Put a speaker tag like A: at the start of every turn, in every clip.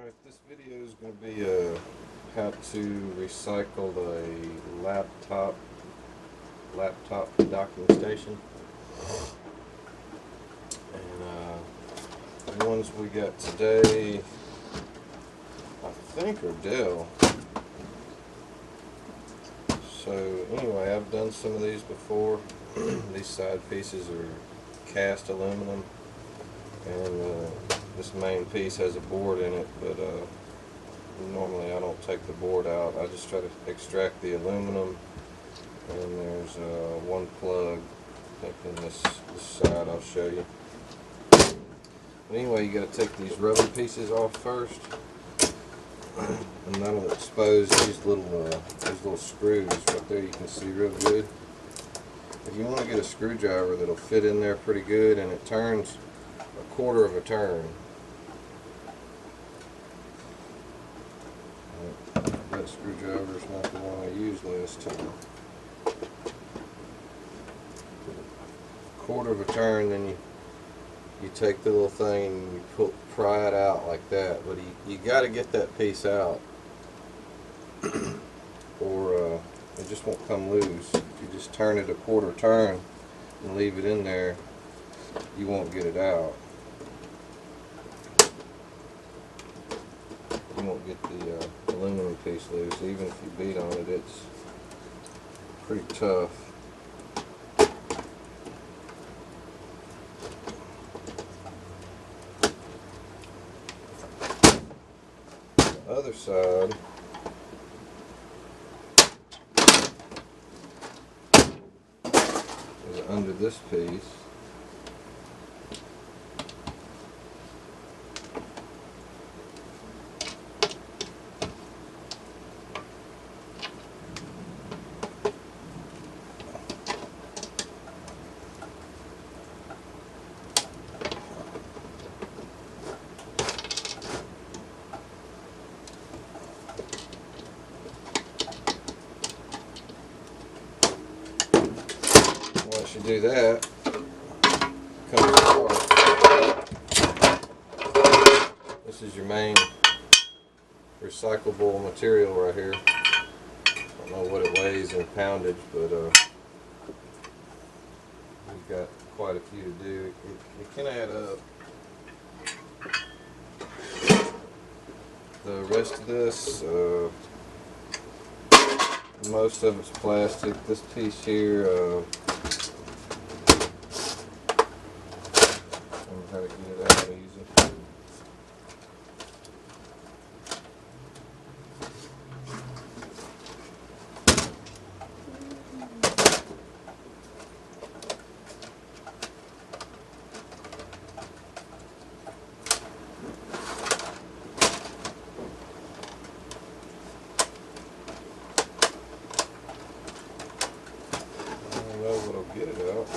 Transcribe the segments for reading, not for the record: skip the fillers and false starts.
A: Alright, this video is going to be how to recycle a laptop docking station. And the ones we got today, I think, are Dell. So anyway, I've done some of these before. These side pieces are cast aluminum, and this main piece has a board in it, but normally I don't take the board out. I just try to extract the aluminum, and there's one plug up in this side. I'll show you. But anyway, you got to take these rubber pieces off first, and that'll expose these little screws right there. You can see real good. If you want to get a screwdriver that'll fit in there pretty good, and it turns a quarter of a turn. That screwdriver is not the one I used last time. Quarter of a turn, then you take the little thing and you pry it out like that. But you got to get that piece out, or it just won't come loose. If you just turn it a quarter turn and leave it in there, you won't get it out. You won't get the aluminum piece loose. Even if you beat on it, it's pretty tough. The other side is under this piece. Once you do that, it comes apart. This is your main recyclable material right here. I don't know what it weighs in poundage, but we've got quite a few to do. It can add up. The rest of this, most of it's plastic. This piece here, how to get it out easy. I don't know what'll get it out.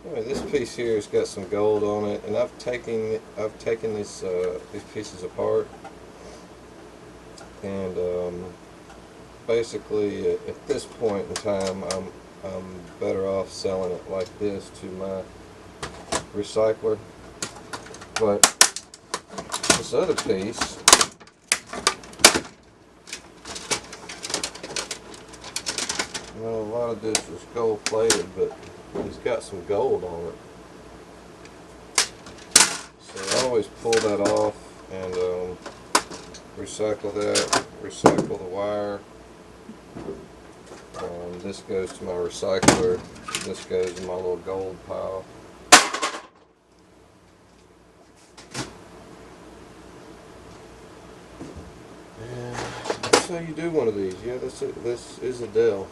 A: Anyway, this piece here has got some gold on it, and I've taken these pieces apart, and basically at this point in time, I'm better off selling it like this to my recycler. But this other piece, well, a lot of this is gold plated, but it's got some gold on it. So I always pull that off and recycle that, recycle the wire. This goes to my recycler, this goes in my little gold pile. And that's how you do one of these. Yeah, this is a Dell.